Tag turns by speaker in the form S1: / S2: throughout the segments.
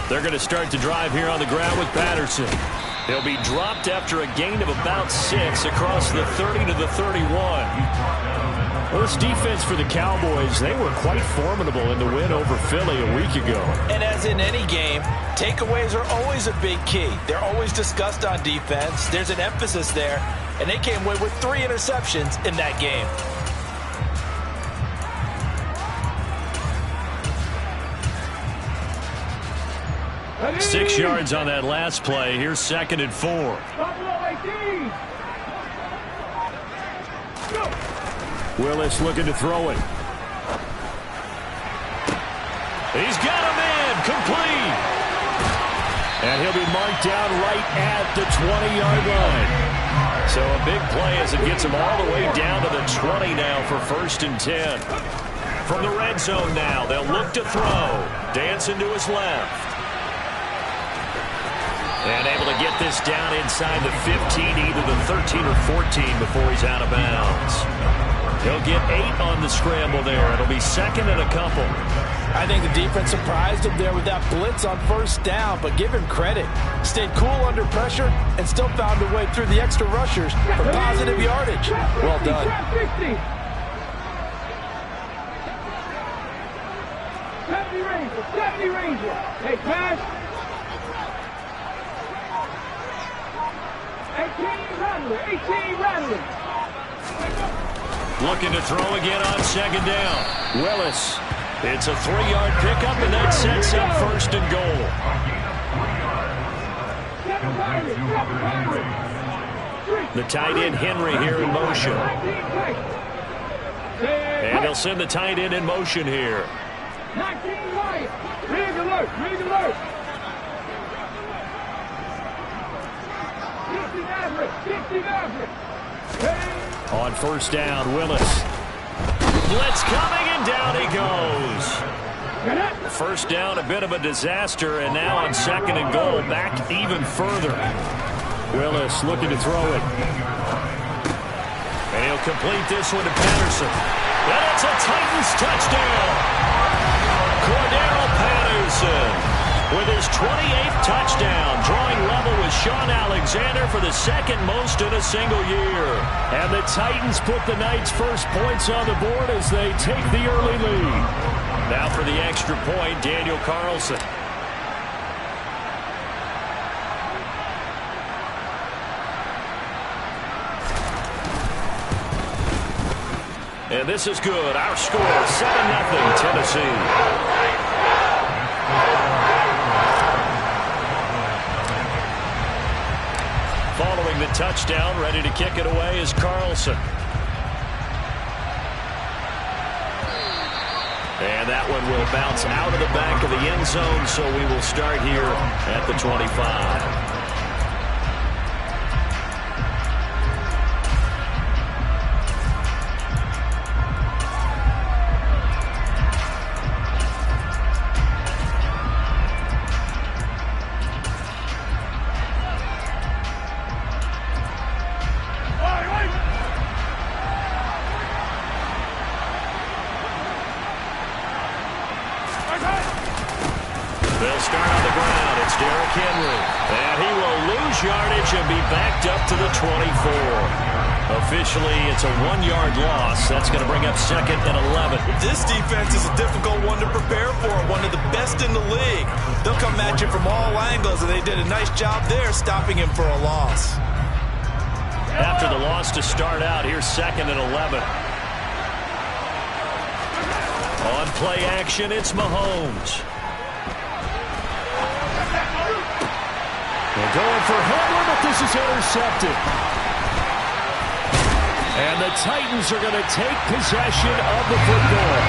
S1: They're going to start to drive here on the ground with Patterson. He'll be dropped after a gain of about 6 across the 30 to the 31. Well, this defense for the Cowboys, they were quite formidable in the win over Philly a week ago.
S2: And as in any game, takeaways are always a big key. They're always discussed on defense. There's an emphasis there, and they came away with 3 interceptions in that game.
S1: 6 yards on that last play. Here's 2nd and 4. Willis looking to throw it. He's got him in. Complete. And he'll be marked down right at the 20-yard line. So a big play as it gets him all the way down to the 20 now for 1st and 10. From the red zone now, they'll look to throw. Dancing to his left. And able to get this down inside the 15, either the 13 or 14 before he's out of bounds. He'll get 8 on the scramble there. It'll be 2nd and a couple.
S2: I think the defense surprised him there with that blitz on 1st down, but give him credit. Stayed cool under pressure and still found a way through the extra rushers for positive yardage. Well done.
S3: Hey, pass. 18 rattling.
S1: Looking to throw again on 2nd down. Willis. It's a 3-yard pickup, and that sets up 1st and goal. The tight end Henry here in motion. And they'll send the tight end in motion here.
S3: 19 right. Rig alert. 50 average.
S1: On 1st down, Willis. Blitz coming, and down he goes. 1st down, a bit of a disaster, and now on 2nd and goal, back even further. Willis looking to throw it. And he'll complete this one to Patterson. And it's a Titans touchdown. Cordero Patterson with his 28th touchdown, drawing level with Sean Alexander for the 2nd most in a single year. And the Titans put the Knights' first points on the board as they take the early lead. Now for the extra point, Daniel Carlson. And this is good. Our score, 7-0 Tennessee. Following the touchdown, ready to kick it away is Carlson. And that one will bounce out of the back of the end zone, so we will start here at the 25. They'll start on the ground. It's Derrick Henry. And he will lose yardage and be backed up to the 24. Officially, it's a 1-yard loss. That's going to bring up 2nd and 11.
S2: This defense is a difficult one to prepare for, one of the best in the league. They'll come at you from all angles, and they did a nice job there stopping him for a loss.
S1: After the loss to start out, here's 2nd and 11. On play action, it's Mahomes. They're going for Hamler, but this is intercepted. And the Titans are going to take possession of the football.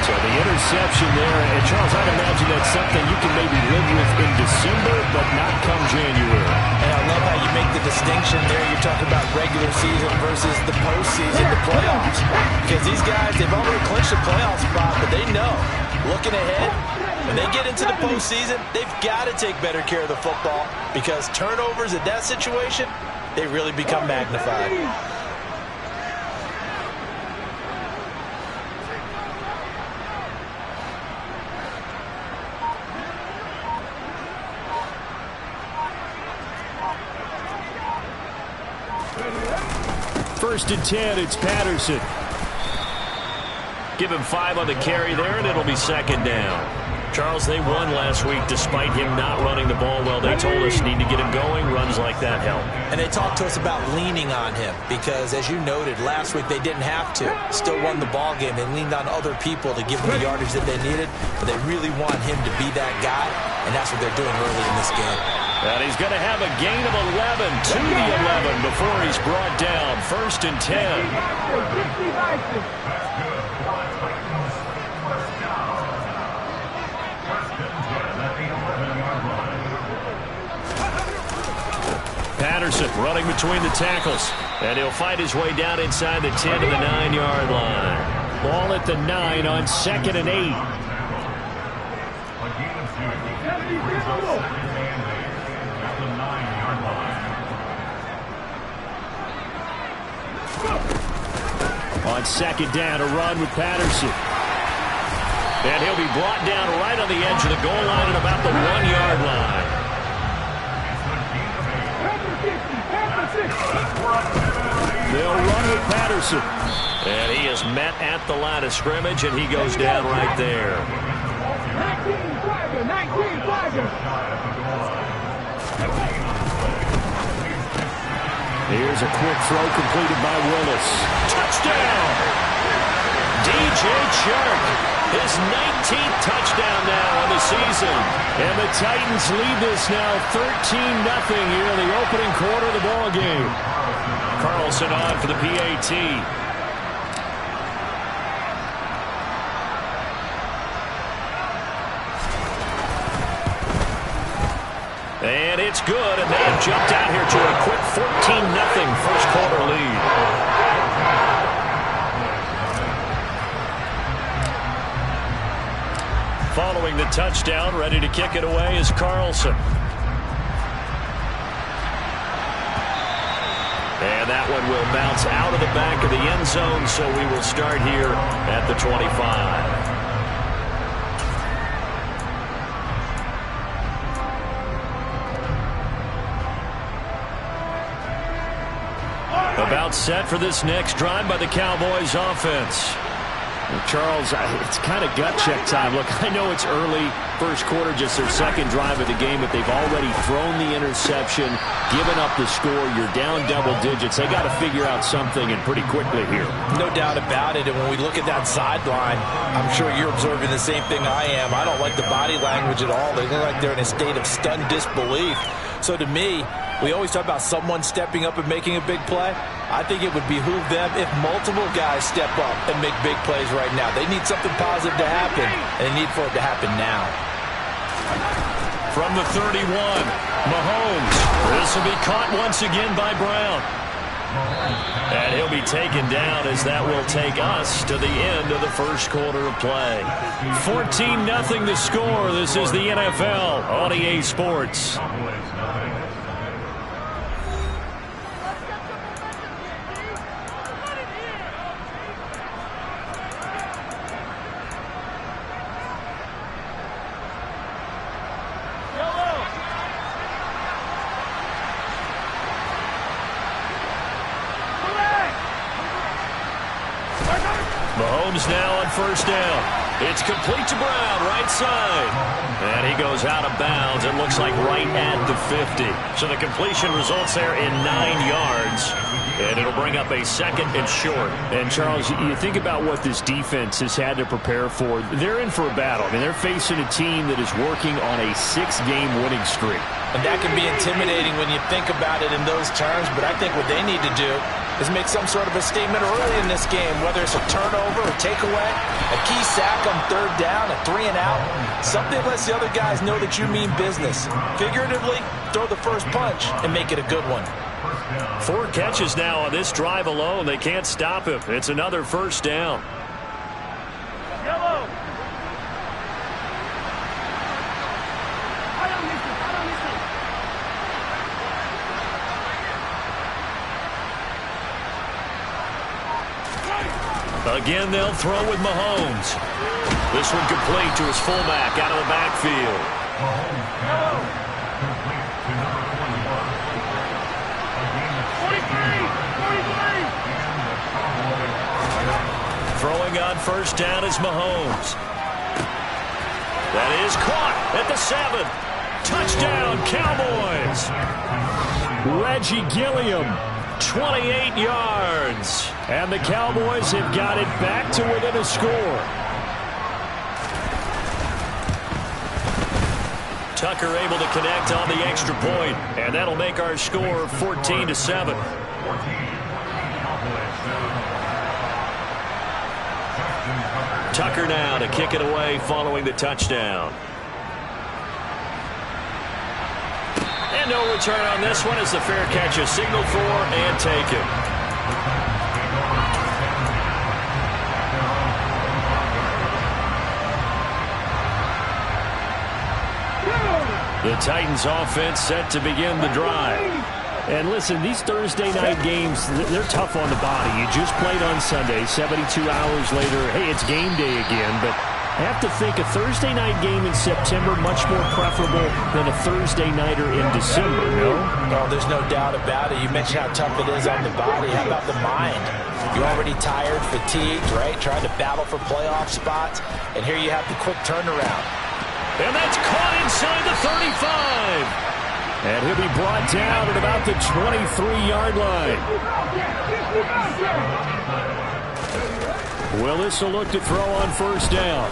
S1: So the interception there, and Charles, I'd imagine that's something you can maybe live with in December, but not come January.
S2: And I love how you make the distinction there. You're talking about regular season versus the postseason, the playoffs. Because these guys, they've already clinched a playoff spot, but they know, looking ahead, when they get into the postseason, they've got to take better care of the football because turnovers in that situation, they really become magnified.
S1: first and 10. It's Patterson. Give him 5 on the carry there, and it'll be second down. Charles, they won last week despite him not running the ball well. They told us need to get him going. Runs like that help.
S2: And they talked to us about leaning on him because, as you noted, last week they didn't have to. Still won the ball game. They leaned on other people to give them the yardage that they needed, but they really want him to be that guy, and that's what they're doing early in this game.
S1: And he's going to have a gain of 11 to the 11 before he's brought down. First and 10. Patterson running between the tackles. And he'll fight his way down inside the 10 to the 9-yard line. Ball at the 9 on 2nd and 8. On 2nd down, a run with Patterson. And he'll be brought down right on the edge of the goal line at about the 1-yard line. They'll run with Patterson. And he is met at the line of scrimmage, and he goes down right there.
S3: 19 flaggers.
S1: Here's a quick throw completed by Willis. Touchdown! DJ Chark, his 19th touchdown now on the season. And the Titans lead this now 13-0 here in the opening quarter of the ball game. Carlson on for the PAT. And it's good, and they have jumped out here to a quick 14-0 first quarter lead. Following the touchdown, ready to kick it away is Carlson. And that one will bounce out of the back of the end zone, so we will start here at the 25. About set for this next drive by the Cowboys offense. Well, Charles, it's kind of gut check time. Look, I know it's early, first quarter, just their second drive of the game, but they've already thrown the interception, given up the score. You're down double digits. They got to figure out something, and pretty quickly here.
S2: No doubt about it. And when we look at that sideline, I'm sure you're observing the same thing I am. I don't like the body language at all. They look like they're in a state of stunned disbelief. So to me, we always talk about someone stepping up and making a big play. I think it would behoove them if multiple guys step up and make big plays right now. They need something positive to happen, and they need for it to happen now.
S1: From the 31, Mahomes. This will be caught once again by Brown. And he'll be taken down as that will take us to the end of the first quarter of play. 14-0 the score. This is the NFL on EA Sports. Mahomes now on first down. It's complete to Brown, right side. And he goes out of bounds. It looks like right at the 50. So the completion results there in 9 yards. And it'll bring up a second and short. And, Charles, you think about what this defense has had to prepare for. They're in for a battle. I mean, they're facing a team that is working on a 6-game winning streak.
S2: And that can be intimidating when you think about it in those terms. But I think what they need to do is make some sort of a statement early in this game, whether it's a turnover, a takeaway, a key sack on third down, a 3-and-out. Something lets the other guys know that you mean business. Figuratively, throw the first punch and make it a good one.
S1: 4 catches now on this drive alone. They can't stop him. It's another first down.
S3: Yellow.
S1: Again, they'll throw with Mahomes. This one complete to his fullback out of the backfield.
S3: 43.
S1: Throwing on first down is Mahomes. That is caught at the 7. Touchdown, Cowboys. Reggie Gilliam, 28 yards. And the Cowboys have got it back to within a score. Tucker able to connect on the extra point, and that'll make our score 14-7. Tucker now to kick it away following the touchdown. And no return on this one as the fair catch is signaled for and taken. The Titans offense set to begin the drive. And listen, these Thursday night games, they're tough on the body. You just played on Sunday, 72 hours later, hey, it's game day again. But I have to think a Thursday night game in September much more preferable than a Thursday nighter in December, no?
S2: Oh, there's no doubt about it. You mentioned how tough it is on the body. How about the mind? You're already tired, fatigued, right? Trying to battle for playoff spots. And here you have the quick turnaround.
S1: And that's caught inside the 35. And he'll be brought down at about the 23-yard line. Willis will look to throw on first down.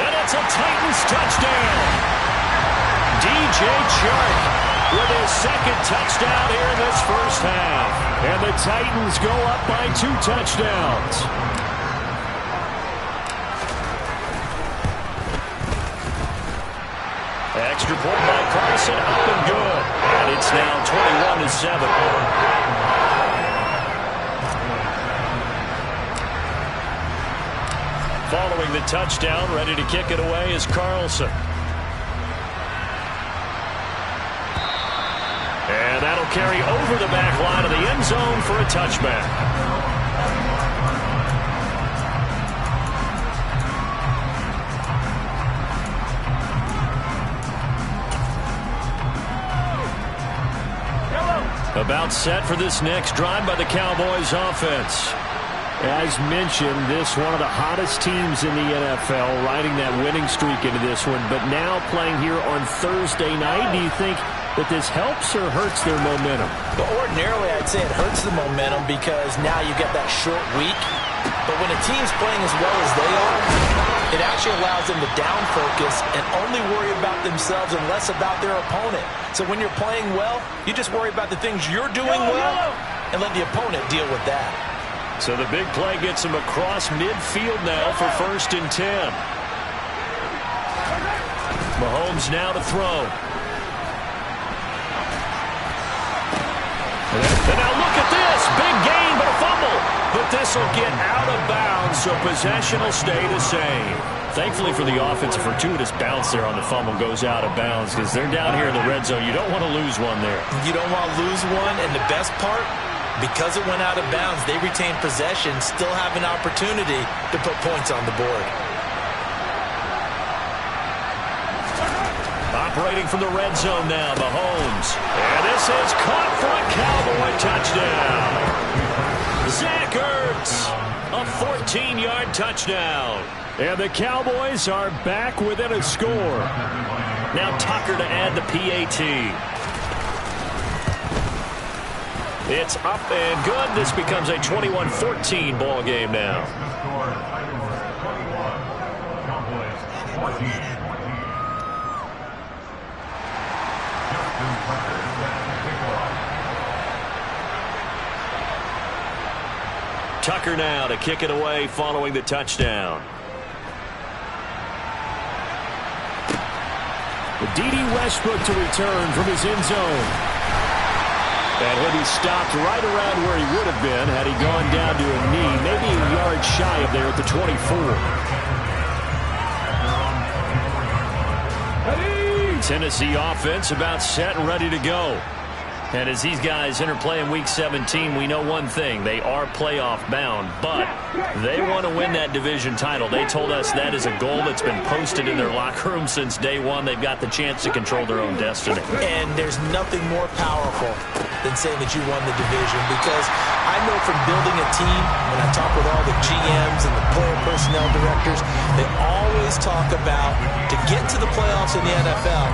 S1: And it's a Titans touchdown. DJ Chark with his second touchdown here in this first half. And the Titans go up by 2 touchdowns. Extra point by Carson, up and good. And it's now 21-7. Following the touchdown, ready to kick it away is Carlson. And that'll carry over the back line of the end zone for a touchback. About set for this next drive by the Cowboys offense. As mentioned, this one of the hottest teams in the NFL, riding that winning streak into this one, but now playing here on Thursday night. Do you think that this helps or hurts their momentum?
S2: But ordinarily, I'd say it hurts the momentum because now you get that short week. But when a team's playing as well as they are, it actually allows them to down focus and only worry about themselves and less about their opponent. So when you're playing well, you just worry about the things you're doing well and let the opponent deal with that.
S1: So the big play gets him across midfield now for 1st and 10. Mahomes now to throw. And now look at this. Big gain, but a fumble. But this will get out of bounds, so possession will stay the same. Thankfully for the offense, a fortuitous bounce there on the fumble goes out of bounds because they're down here in the red zone. You don't want to lose one there.
S2: You don't want to lose one, and the best part, because it went out of bounds, they retain possession, still have an opportunity to put points on the board.
S1: Operating from the red zone now, Mahomes. And this is caught for a Cowboy touchdown. Zach Ertz, a 14-yard touchdown. And the Cowboys are back within a score. Now Tucker to add the PAT. It's up and good. This becomes a 21-14 ball game now. Tucker now to kick it away following the touchdown. D.D. Westbrook to return from his end zone. And he'll be stopped right around where he would have been had he gone down to a knee, maybe a yard shy of there at the 24. Tennessee offense about set and ready to go. And as these guys interplay in Week 17, we know one thing. They are playoff bound, but they want to win that division title. They told us that is a goal that's been posted in their locker room since day one. They've got the chance to control their own destiny.
S2: And there's nothing more powerful than saying that you won the division, because I know from building a team, when I talk with all the GMs and the player personnel directors, they always talk about, to get to the playoffs in the NFL,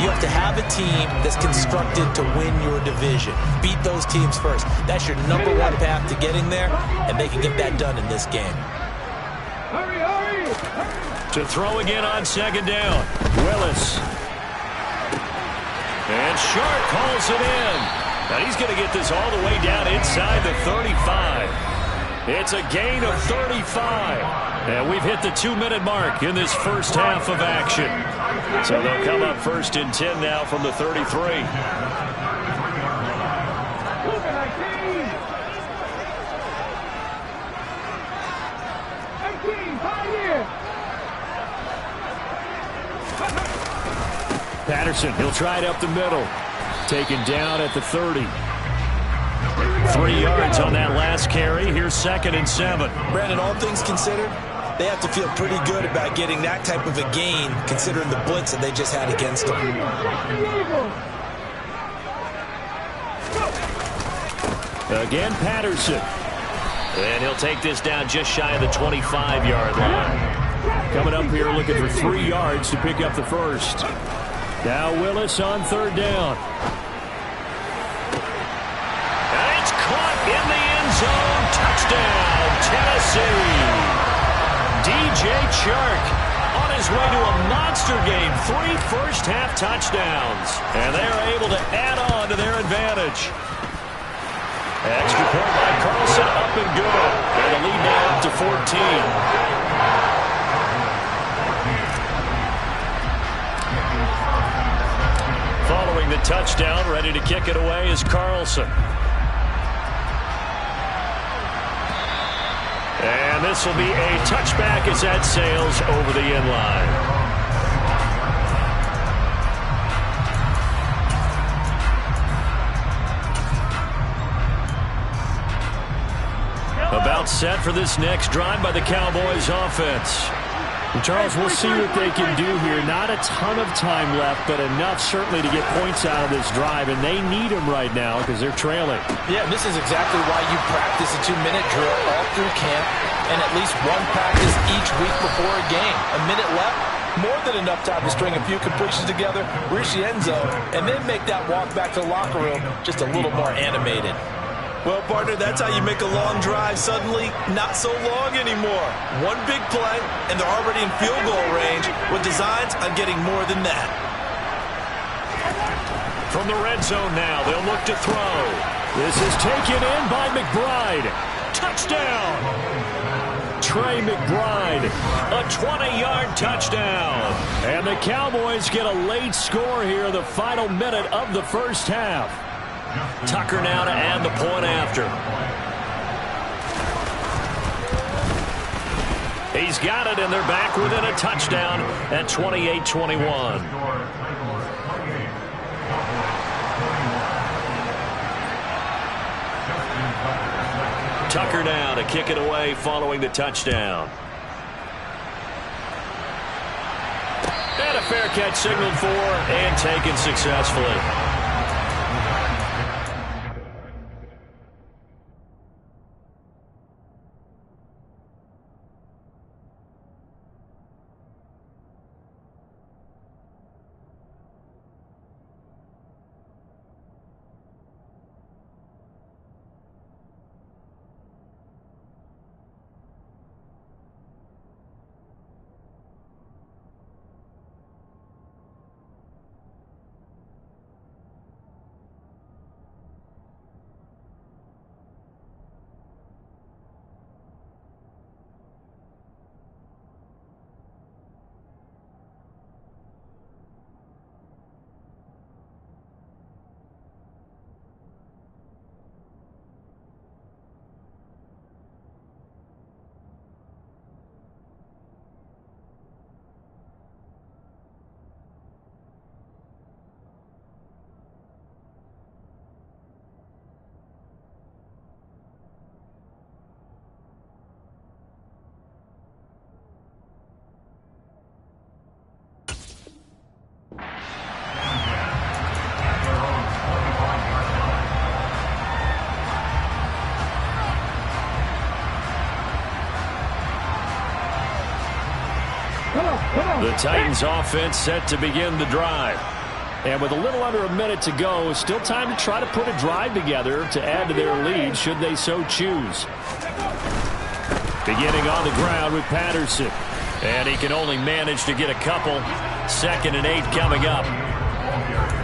S2: you have to have a team that's constructed to win your division. Beat those teams first. That's your number one path to getting there, and they can get that done in this game.
S3: Hurry, hurry!
S1: To throw again on second down. Willis. And Sharp calls it in. Now he's going to get this all the way down inside the 35. It's a gain of 35. And we've hit the 2-minute mark in this first half of action. So they'll come up first and 10 now from the 33. Patterson, he'll try it up the middle. Taken down at the 30. 3 yards on that last carry. Here's 2nd and 7.
S2: Brandon, all things considered, they have to feel pretty good about getting that type of a gain, considering the blitz that they just had against them.
S1: Again, Patterson. And he'll take this down just shy of the 25-yard line. Coming up here looking for 3 yards to pick up the first. Now Willis on 3rd down. And it's caught in the end zone. Touchdown, Tennessee. DJ Chark on his way to a monster game. 3 first-half touchdowns. And they are able to add on to their advantage. Extra point by Carlson, up and good. And the lead now up to 14. Following the touchdown, ready to kick it away is Carlson. And this will be a touchback as that sails over the end line. About set for this next drive by the Cowboys offense. And Charles, we'll see what they can do here. Not a ton of time left, but enough certainly to get points out of this drive, and they need them right now because they're trailing.
S2: Yeah, and this is exactly why you practice a 2-minute drill all through camp and at least one practice each week before a game. A minute left, more than enough time to string a few completions together, reach the end zone, and then make that walk back to the locker room just a little more animated. Well, partner, that's how you make a long drive suddenly not so long anymore. One big play, and they're already in field goal range with designs on getting more than that.
S1: From the red zone now, they'll look to throw. This is taken in by McBride. Touchdown! Trey McBride, a 20-yard touchdown. And the Cowboys get a late score here in the final minute of the first half. Tucker now to add the point after. He's got it, and they're back within a touchdown at 28-21. Tucker now to kick it away following the touchdown. And a fair catch signaled for and taken successfully. The Titans offense set to begin the drive. And with a little under a minute to go, still time to try to put a drive together to add to their lead should they so choose. Beginning on the ground with Patterson. And he can only manage to get a couple. 2nd and 8 coming up.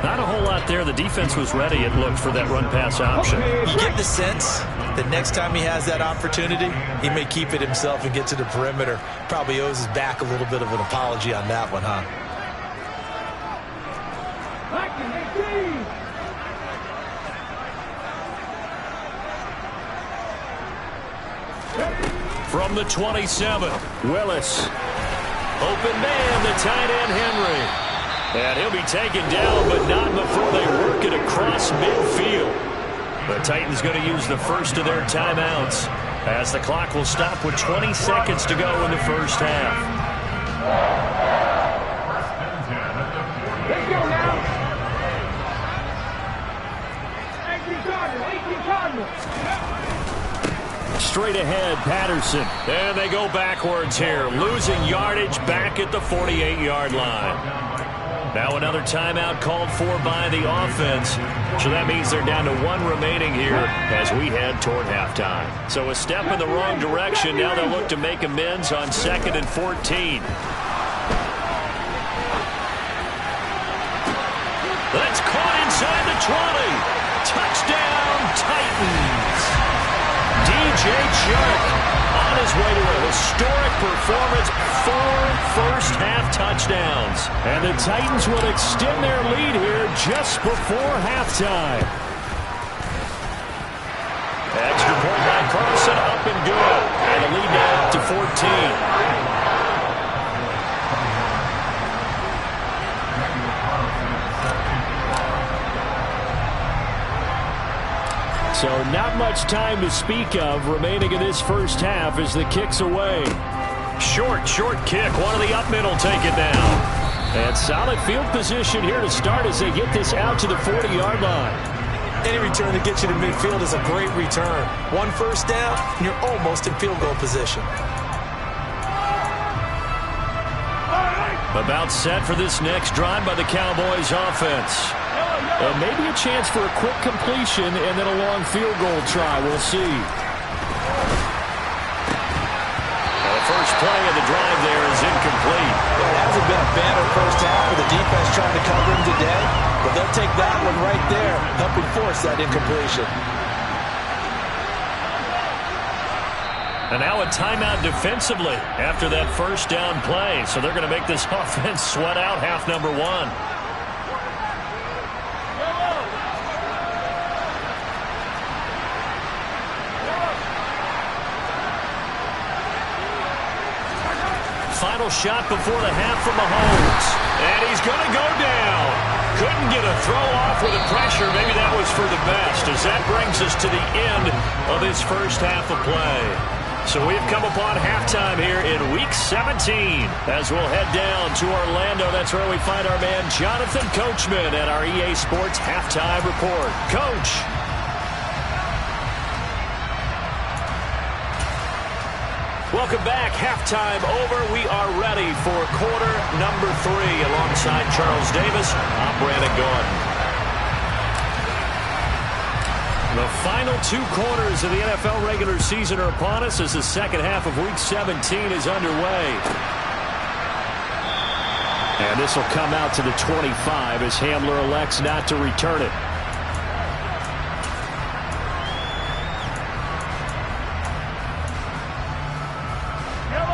S1: Not a whole lot there. The defense was ready, it looked, for that run-pass option.
S2: You get the sense that next time he has that opportunity, he may keep it himself and get to the perimeter. Probably owes his back a little bit of an apology on that one, huh?
S1: From the 27, Willis. Open man, the tight end, Henry. And he'll be taken down, but not before they work it across midfield. The Titans going to use the first of their timeouts as the clock will stop with 20 seconds to go in the first half.
S3: Let's go now. 18 Cardinals.
S1: Straight ahead, Patterson. And they go backwards here, losing yardage back at the 48-yard line. Now another timeout called for by the offense. So that means they're down to 1 remaining here as we head toward halftime. So a step in the wrong direction. Now they'll look to make amends on 2nd and 14. That's caught inside the 20. Touchdown, Titans. DJ Chark on his way to a historic performance, 4 first-half touchdowns. And the Titans will extend their lead here just before halftime. Extra point by Carson, up and good. And the lead now up to 14. So not much time to speak of remaining in this first half as the kick's away. Short kick. One of the up middle take it down. And solid field position here to start as they get this out to the 40-yard line.
S2: Any return that gets you to midfield is a great return. 1 first down, and you're almost in field goal position.
S1: About set for this next drive by the Cowboys offense. And maybe a chance for a quick completion and then a long field goal try. We'll see. The first play of the drive there is incomplete.
S2: Well, it hasn't been a banner first half for the defense trying to cover him today, but they'll take that one right there, helping force that incompletion.
S1: And now a timeout defensively after that first down play. So they're going to make this offense sweat out half number 1. Final shot before the half from Mahomes. And he's going to go down. Couldn't get a throw off with the pressure. Maybe that was for the best, as that brings us to the end of this first half of play. So we've come upon halftime here in Week 17 as we'll head down to Orlando. That's where we find our man Jonathan Coachman at our EA Sports Halftime Report. Coach. Welcome back. Halftime over. We are ready for quarter number 3 alongside Charles Davis. I'm Brandon Gordon. The final 2 quarters of the NFL regular season are upon us as the second half of Week 17 is underway. And this will come out to the 25 as Hamler elects not to return it.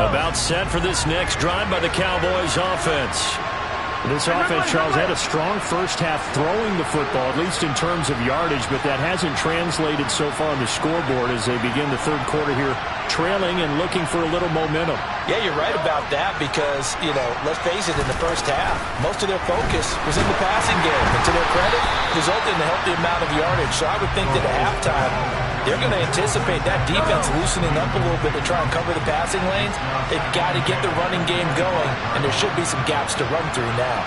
S1: About set for this next drive by the Cowboys offense. This offense, Charles, had a strong first half throwing the football, at least in terms of yardage, but that hasn't translated so far on the scoreboard as they begin the third quarter here, trailing and looking for a little momentum.
S2: Yeah, you're right about that because, let's face it, in the first half, most of their focus was in the passing game. And to their credit, resulted in a healthy amount of yardage. So I would think that at halftime, they're going to anticipate that defense loosening up a little bit to try and cover the passing lanes. They've got to get the running game going, and there should be some gaps to run through now.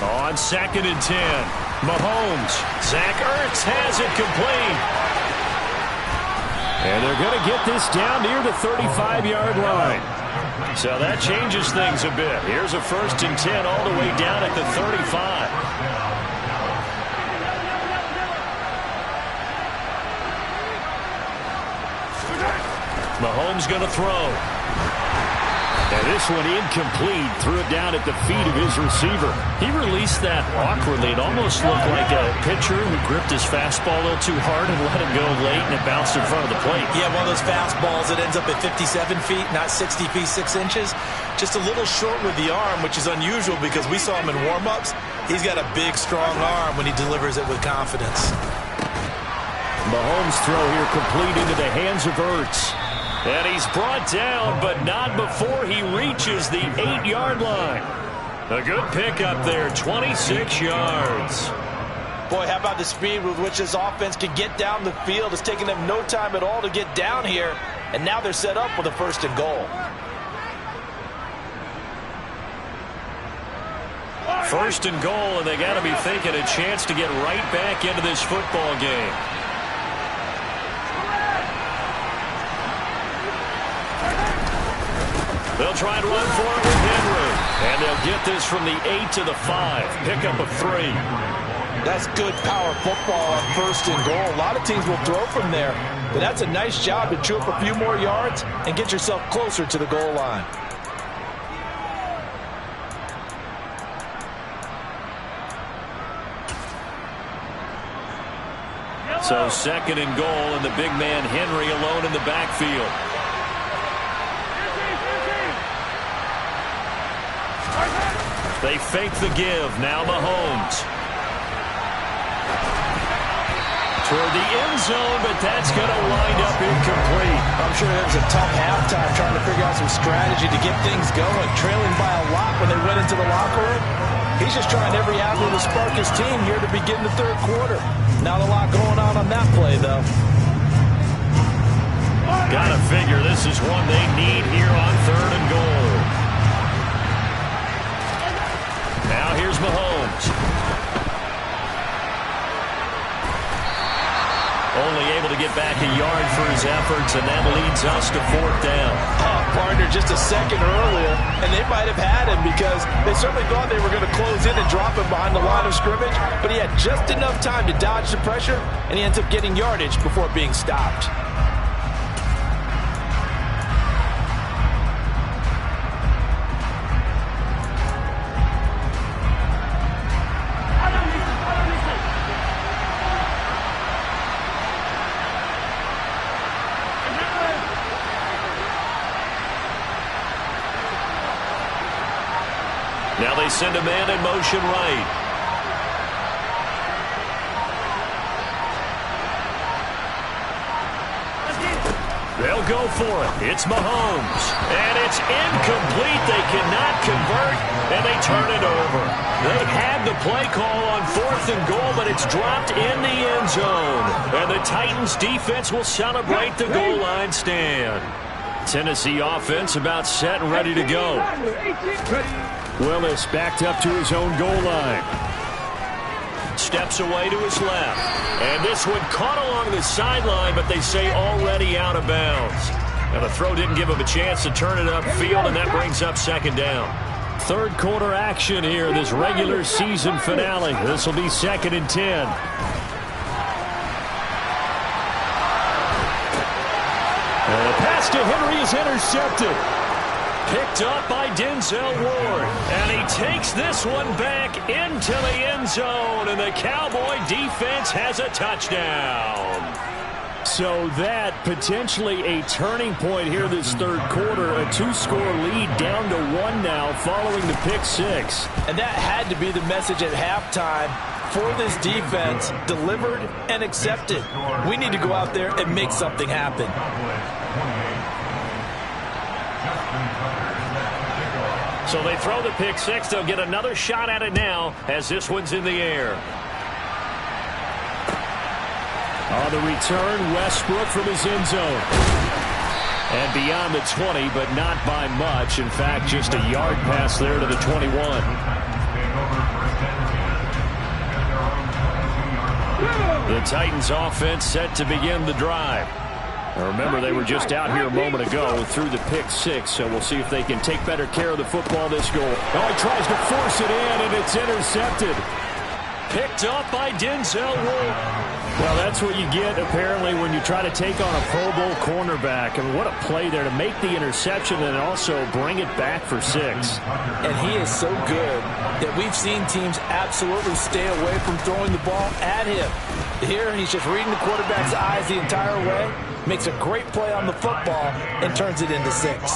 S1: On 2nd and 10, Mahomes. Zach Ertz has it complete. And they're going to get this down near the 35-yard line. So that changes things a bit. Here's a 1st and 10 all the way down at the 35. Mahomes going to throw. And this one incomplete. Threw it down at the feet of his receiver. He released that awkwardly. It almost looked like a pitcher who gripped his fastball a little too hard and let it go late, and it bounced in front of the plate.
S2: Yeah, one of those fastballs that ends up at 57 feet, not 60 feet, 6 inches. Just a little short with the arm, which is unusual because we saw him in warm-ups. He's got a big, strong arm when he delivers it with confidence.
S1: Mahomes' throw here complete into the hands of Ertz. And he's brought down, but not before he reaches the 8-yard line. A good pickup there, 26 yards.
S2: Boy, how about the speed with which this offense can get down the field? It's taking them no time at all to get down here. And now they're set up with a 1st and goal.
S1: 1st and goal, and they got to be thinking a chance to get right back into this football game. They'll try and run for it with Henry. And they'll get this from the 8 to the 5. Pickup of 3.
S2: That's good power football on 1st and goal. A lot of teams will throw from there. But that's a nice job to chew up a few more yards and get yourself closer to the goal line.
S1: So 2nd and goal, and the big man Henry alone in the backfield. They fake the give. Now Mahomes. Toward the end zone, but that's going to wind up incomplete.
S2: I'm sure it was a tough halftime trying to figure out some strategy to get things going. Trailing by a lot when they went into the locker room. He's just trying every avenue to spark his team here to begin the 3rd quarter. Not a lot going on that play, though.
S1: Got to figure this is one they need here on 3rd and goal. Now here's Mahomes. Only able to get back a yard for his efforts, and that leads us to 4th down.
S2: Partner just a second earlier, and they might have had him because they certainly thought they were going to close in and drop him behind the line of scrimmage, but he had just enough time to dodge the pressure, and he ends up getting yardage before being stopped.
S1: Now they send a man in motion right. They'll go for it. It's Mahomes. And it's incomplete. They cannot convert, and they turn it over. They had the play call on 4th and goal, but it's dropped in the end zone. And the Titans defense will celebrate the goal line stand. Tennessee offense about set and ready to go. Willis backed up to his own goal line. Steps away to his left. And this one caught along the sideline, but they say already out of bounds. And the throw didn't give him a chance to turn it upfield, and that brings up 2nd down. 3rd quarter action here, this regular season finale. This will be 2nd and 10. And the pass to Henry is intercepted. Picked up by Denzel Ward. And he takes this one back into the end zone. And the Cowboy defense has a touchdown. So that potentially a turning point here this 3rd quarter. A 2-score lead down to 1 now following the pick 6.
S2: And that had to be the message at halftime for this defense. Delivered and accepted. We need to go out there and make something happen.
S1: So they throw the pick 6. They'll get another shot at it now as this one's in the air. On the return, Westbrook from his end zone. And beyond the 20, but not by much. In fact, just a yard pass there to the 21. The Titans offense set to begin the drive. Now remember, they were just out here a moment ago through the pick six, so we'll see if they can take better care of the football this goal. Oh, he tries to force it in, and it's intercepted. Picked up by Denzel Ward. Well, that's what you get, apparently, when you try to take on a Pro Bowl cornerback. I mean, what a play there to make the interception and also bring it back for 6.
S2: And he is so good that we've seen teams absolutely stay away from throwing the ball at him. Here, he's just reading the quarterback's eyes the entire way, makes a great play on the football, and turns it into 6.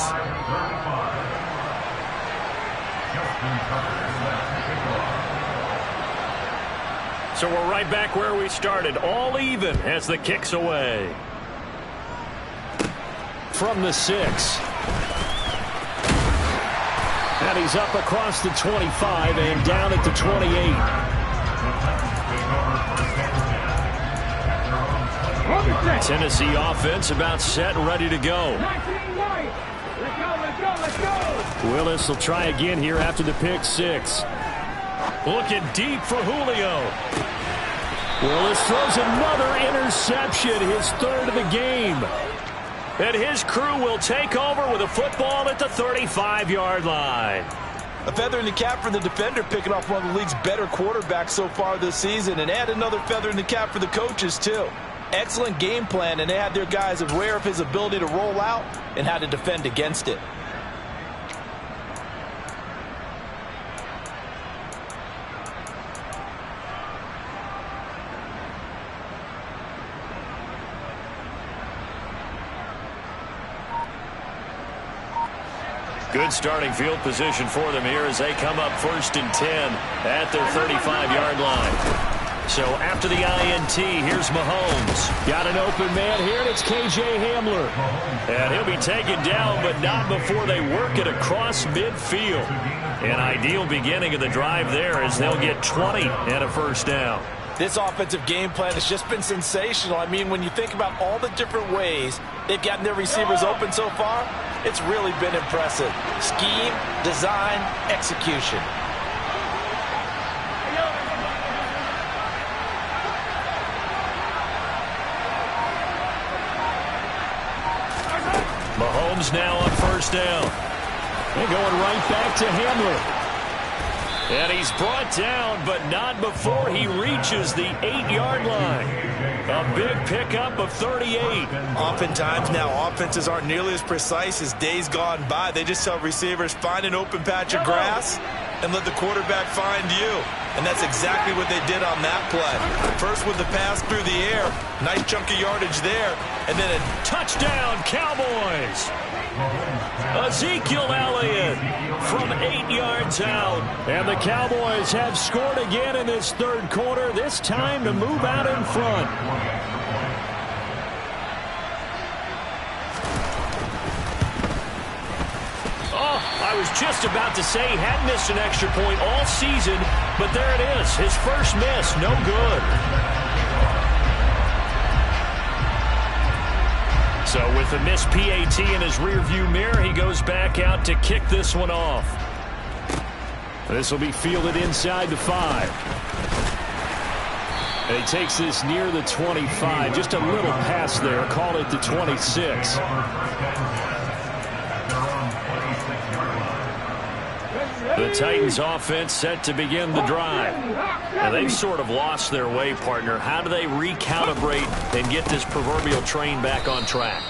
S1: So we're right back where we started, all even as the kick's away. From the 6. And he's up across the 25 and down at the 28. Tennessee offense about set and ready to go. Willis will try again here after the pick 6. Looking deep for Julio. Willis throws another interception, his 3rd of the game. And his crew will take over with a football at the 35-yard line.
S2: A feather in the cap for the defender, picking off one of the league's better quarterbacks so far this season, and add another feather in the cap for the coaches, too. Excellent game plan, and they had their guys aware of his ability to roll out and how to defend against it.
S1: Good starting field position for them here as they come up 1st and 10 at their 35-yard line. So after the INT, here's Mahomes. Got an open man here, and it's K.J. Hamler. And he'll be taken down, but not before they work it across midfield. An ideal beginning of the drive there as they'll get 20 and a 1st down.
S2: This offensive game plan has just been sensational. I mean, when you think about all the different ways they've gotten their receivers open so far, it's really been impressive. Scheme, design, execution.
S1: Mahomes now on 1st down. They're going right back to Hamler. And he's brought down, but not before he reaches the 8-yard line. A big pickup of 38.
S2: Oftentimes now, offenses aren't nearly as precise as days gone by. They just tell receivers, find an open patch of grass and let the quarterback find you. And that's exactly what they did on that play. First with the pass through the air, nice chunk of yardage there, and then a
S1: touchdown, Cowboys. Ezekiel Elliott from 8 yards out. And the Cowboys have scored again in this 3rd quarter, this time to move out in front. Oh, I was just about to say he hadn't missed an extra point all season, but there it is, his first miss, no good. So with the missed PAT in his rearview mirror, he goes back out to kick this one off. This will be fielded inside the 5. And he takes this near the 25. Just a little pass there. Call it the 26. The Titans offense set to begin the drive. Now they've sort of lost their way, partner. How do they recalibrate and get this proverbial train back on track?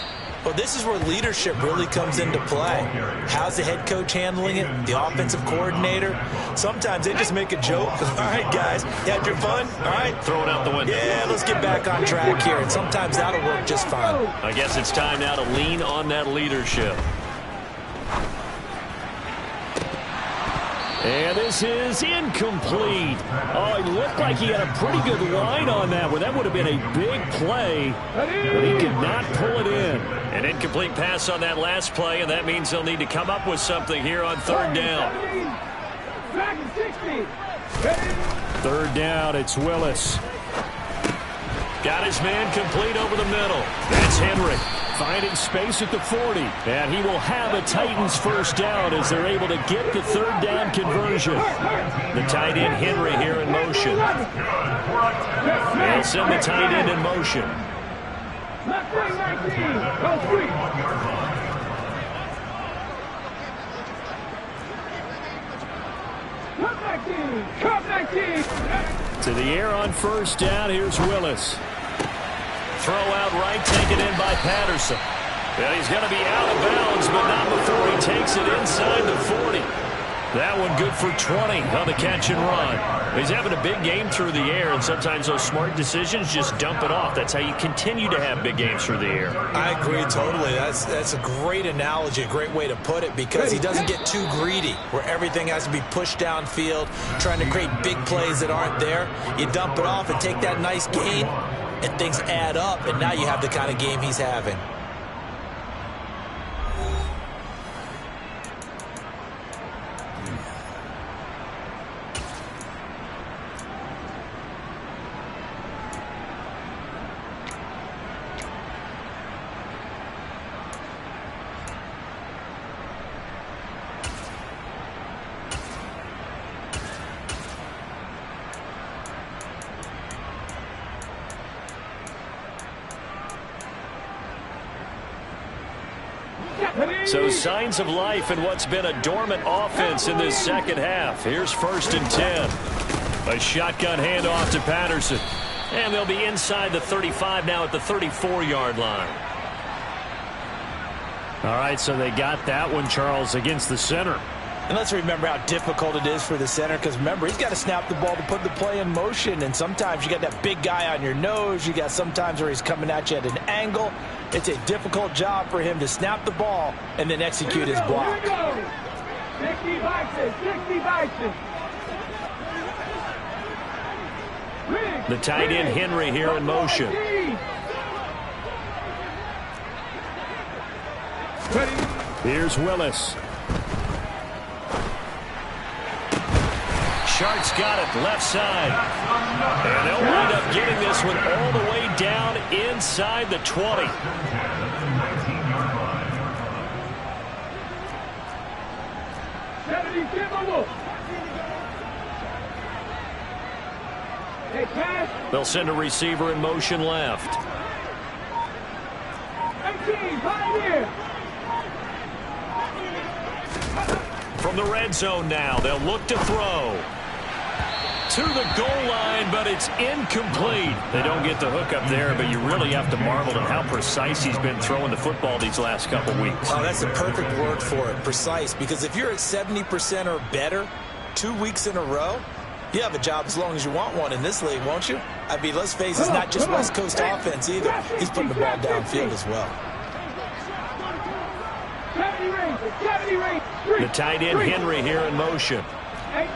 S2: Well, this is where leadership really comes into play. How's the head coach handling it? The offensive coordinator? Sometimes they just make a joke. All right, guys, you had your fun? All right.
S1: Throw it out the window.
S2: Yeah, let's get back on track here. And sometimes that'll work just fine.
S1: I guess it's time now to lean on that leadership. And this is incomplete. Oh, it looked like he had a pretty good line on that one. That would have been a big play, but he could not pull it in. An incomplete pass on that last play, and that means they'll need to come up with something here on 3rd down. 3rd down, it's Willis. Got his man complete over the middle. That's Henry. finding space at the 40. And he will have a Titans first down as they're able to get the third down conversion. The tight end Henry here in motion. They'll send the tight end in motion.
S3: Left wing 19. Go free. Come 19.
S1: To the air on first down. Here's Willis. Throw out right, taken in by Patterson. Well, he's going to be out of bounds, but not before he takes it inside the 40. That one good for 20 on the catch and run. He's having a big game through the air, and sometimes those smart decisions just dump it off. That's how you continue to have big games through the air.
S2: I agree totally. That's a great analogy, a great way to put it, because he doesn't get too greedy where everything has to be pushed downfield, trying to create big plays that aren't there. You dump it off and take that nice gain, and things add up, and now you have the kind of game he's having.
S1: So signs of life in what's been a dormant offense in this second half. Here's 1st and 10. A shotgun handoff to Patterson. And they'll be inside the 35 now at the 34-yard line. All right, so they got that one, Charles, against the center.
S2: And let's remember how difficult it is for the center, because remember, he's got to snap the ball to put the play in motion, and sometimes you got that big guy on your nose. You got sometimes where he's coming at you at an angle. It's a difficult job for him to snap the ball and then execute his block.
S3: 60 Bison, 60 Bison.
S1: The tight end Henry here in motion. Here's Willis. Shark's got it left side. And they'll wind up getting this one all the way down inside the 20. They'll send a receiver in motion left.
S3: 19, Pioneer.
S1: From the red zone now, they'll look to throw. To the goal line, but it's incomplete. They don't get the hook up there, but you really have to marvel at how precise he's been throwing the football these last couple weeks.
S2: Oh, that's the perfect word for it, precise, because if you're at 70% or better 2 weeks in a row, you have a job as long as you want one in this league, won't you? I mean, let's face it, it's not just West Coast offense either. He's putting the ball downfield as well.
S1: The tight end Henry here in motion.
S3: 18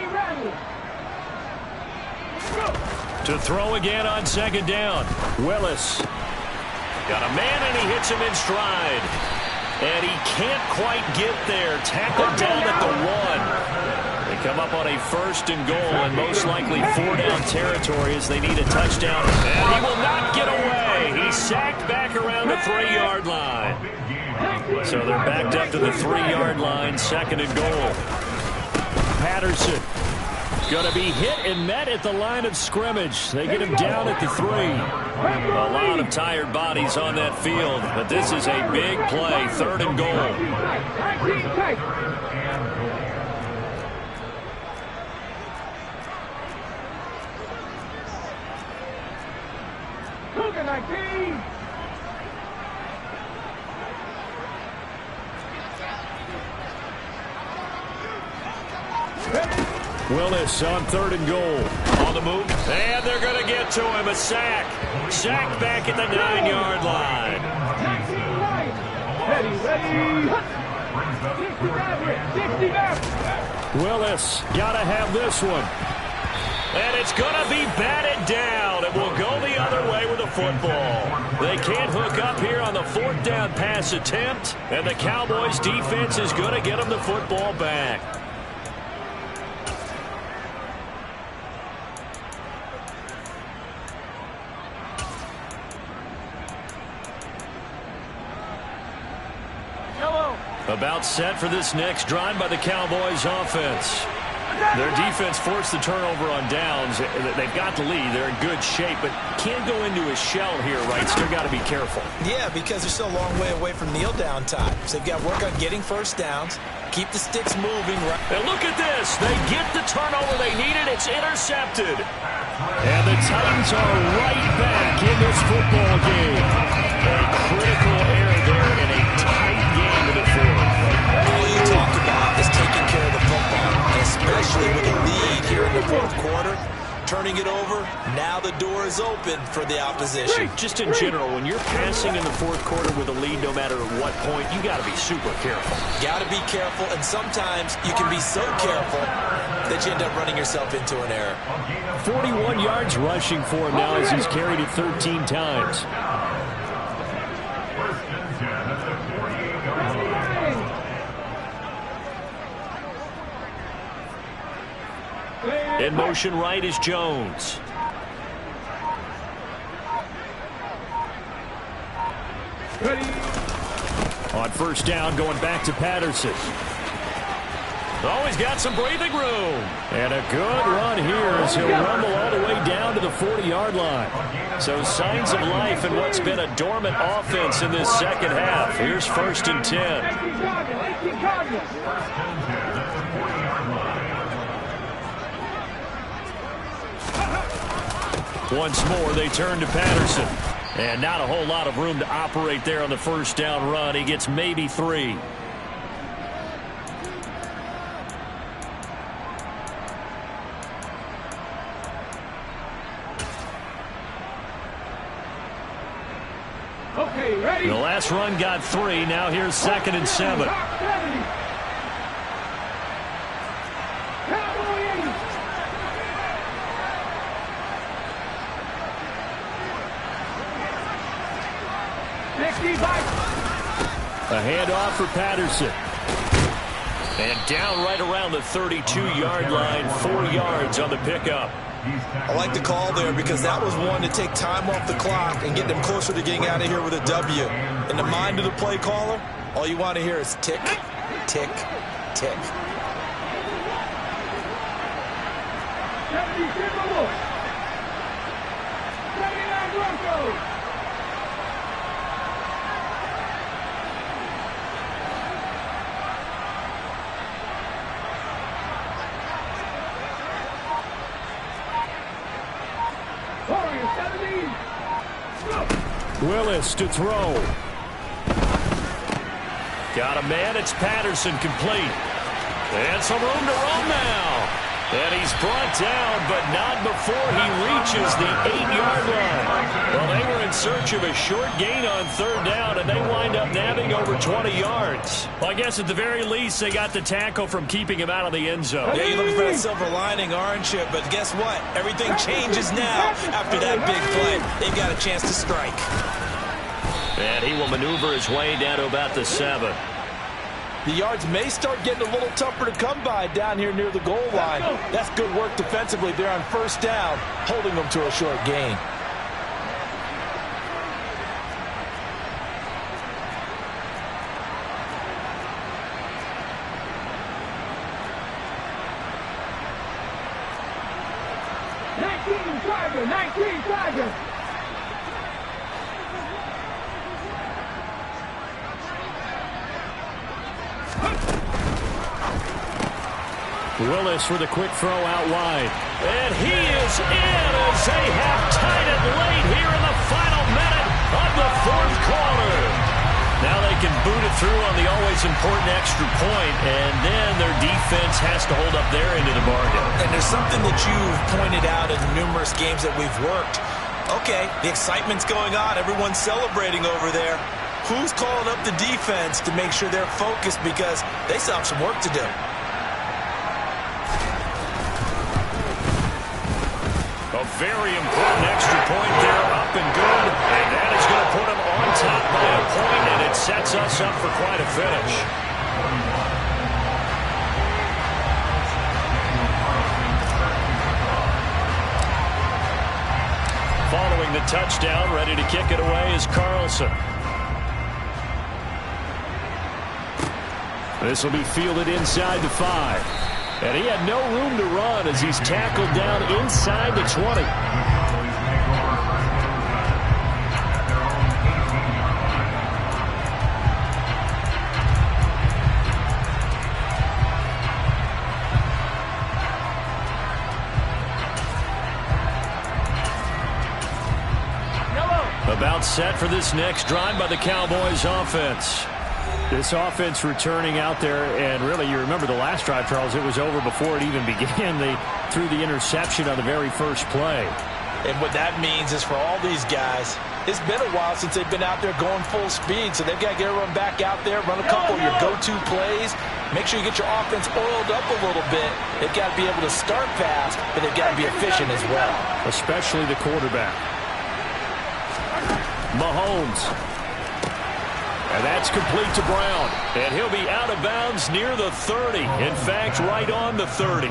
S3: Randall.
S1: To throw again on second down. Willis. Got a man and he hits him in stride. And he can't quite get there. Tackled down at the 1. They come up on a 1st and goal and most likely 4-down territory as they need a touchdown. And he will not get away. He's sacked back around the 3-yard line. So they're backed up to the 3-yard line, 2nd and goal. Patterson going to be hit and met at the line of scrimmage. They get him down at the 3. A lot of tired bodies on that field, but this is a big play, 3rd and goal. Willis on 3rd and goal. On the move. And they're going to get to him. A sack. Sacked back at the 9-yard line. Willis got to have this one. And it's going to be batted down. It will go the other way with the football. They can't hook up here on the 4th down pass attempt. And the Cowboys defense is going to get them the football back. About set for this next drive by the Cowboys offense. Their defense forced the turnover on downs. They've got the lead. They're in good shape, but can't go into a shell here, right? Still got to be careful.
S2: Yeah, because they're still a long way away from kneel down time. So they've got to work on getting first downs, keep the sticks moving. Right.
S1: And look at this. They get the turnover they needed. It's intercepted. And the Titans are right back in this football game. A critical error there in a tight game in the fourth.
S2: All you talk about is taking care of the football, and especially with a lead here in the fourth quarter. Turning it over, now the door is open for the opposition.
S1: Just in general, when you're passing in the fourth quarter with a lead, no matter at what point, you got to be super careful.
S2: Got to be careful, and sometimes you can be so careful that you end up running yourself into an error.
S1: 41 yards rushing for him now as he's carried it 13 times. In motion right is Jones. On first down, going back to Patterson. Oh, he's got some breathing room. And a good run here as he'll rumble all the way down to the 40-yard line. So signs of life in what's been a dormant offense in this second half. Here's 1st and 10. Once more, they turn to Patterson. And not a whole lot of room to operate there on the first down run. He gets maybe 3.
S3: Okay, ready?
S1: The last run got 3. Now here's 2nd and 7. A handoff for Patterson. And down right around the 32-yard line, 4 yards on the pickup.
S2: I like the call there because that was one to take time off the clock and get them closer to getting out of here with a W. In the mind of the play caller, all you want to hear is tick, tick, tick.
S1: Willis to throw. Got a man. It's Patterson complete. And some room to run now. And he's brought down, but not before he reaches the 8-yard line. Well, they were in search of a short gain on 3rd down, and they wind up nabbing over 20 yards. Well, I guess at the very least, they got the tackle from keeping him out of the end zone.
S2: Yeah, you're looking for that silver lining, aren't you? But guess what? Everything changes now after that big play. They've got a chance to strike.
S1: And he will maneuver his way down to about the 7.
S2: The yards may start getting a little tougher to come by down here near the goal line. That's good work defensively there on 1st down, holding them to a short gain.
S1: Willis with a quick throw out wide. And he is in as they have tied it late here in the final minute of the 4th quarter. Now they can boot it through on the always important extra point, and then their defense has to hold up their end of the bargain.
S2: And there's something that you've pointed out in numerous games that we've worked. Okay, the excitement's going on. Everyone's celebrating over there. Who's calling up the defense to make sure they're focused because they still have some work to do?
S1: A very important extra point there, up and good. And that is going to put them on top by a point, and it sets us up for quite a finish. Following the touchdown, ready to kick it away is Carlson. This will be fielded inside the 5. And he had no room to run as he's tackled down inside the 20. About set for this next drive by the Cowboys offense. This offense returning out there, and really, you remember the last drive, Charles, it was over before it even began. They threw the interception on the very first play.
S2: And what that means is for all these guys, it's been a while since they've been out there going full speed, so they've got to get everyone back out there, run a couple of your go-to plays, make sure you get your offense oiled up a little bit. They've got to be able to start fast, but they've got to be efficient as well.
S1: Especially the quarterback. Mahomes. And that's complete to Brown. And he'll be out of bounds near the 30. In fact, right on the 30.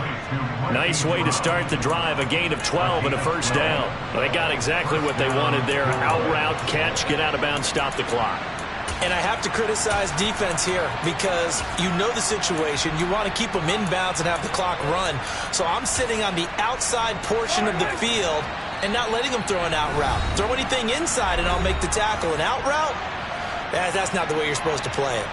S1: Nice way to start the drive. A gain of 12 and a first down. Well, they got exactly what they wanted there. Out route, catch, get out of bounds, stop the clock.
S2: And I have to criticize defense here because you know the situation. You want to keep them in bounds and have the clock run. So I'm sitting on the outside portion of the field and not letting them throw an out route. Throw anything inside and I'll make the tackle. An out route? That's not the way you're supposed to play it.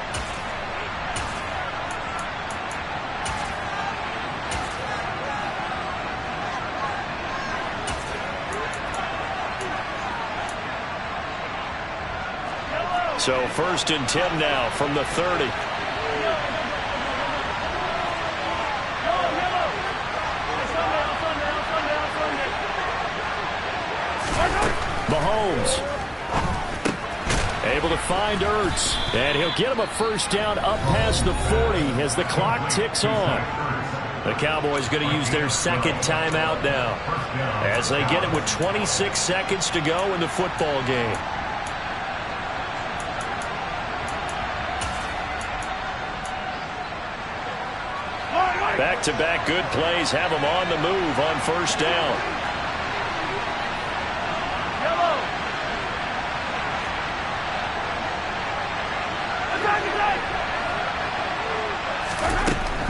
S1: So 1st and 10 now from the 30. Mahomes able to find Ertz, and he'll get him a first down up past the 40 as the clock ticks on. The Cowboys going to use their second timeout now as they get it with 26 seconds to go in the football game. Back-to-back good plays have them on the move on first down.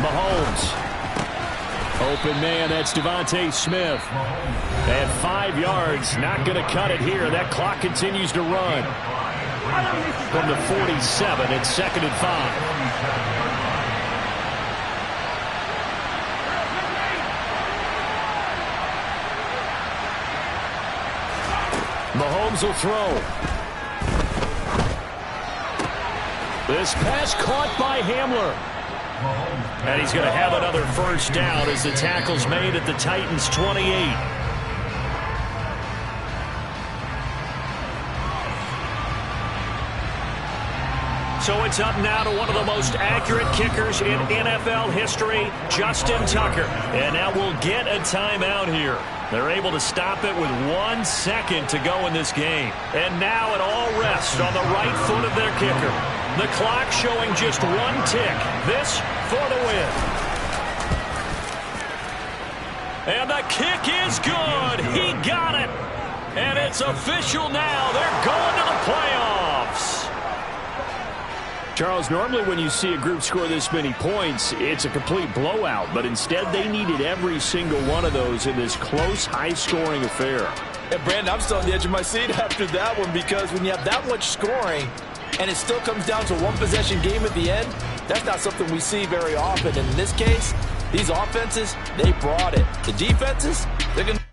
S1: Mahomes. Open man, that's Devontae Smith. And 5 yards, not going to cut it here. That clock continues to run. From the 47, it's 2nd and 5. Mahomes will throw. This pass caught by Hamler. And he's going to have another first down as the tackle's made at the Titans' 28. So it's up now to one of the most accurate kickers in NFL history, Justin Tucker. And now we'll get a timeout here. They're able to stop it with 1 second to go in this game. And now it all rests on the right foot of their kicker. The clock showing just 1 tick. This for the win. And the kick is good. He got it. And it's official now. They're going to the playoffs. Charles, normally when you see a group score this many points, it's a complete blowout. But instead, they needed every single one of those in this close, high-scoring affair.
S2: And, Brandon, I'm still on the edge of my seat after that one because when you have that much scoring and it still comes down to a one-possession game at the end, that's not something we see very often. And in this case, these offenses, they brought it. The defenses, they're going to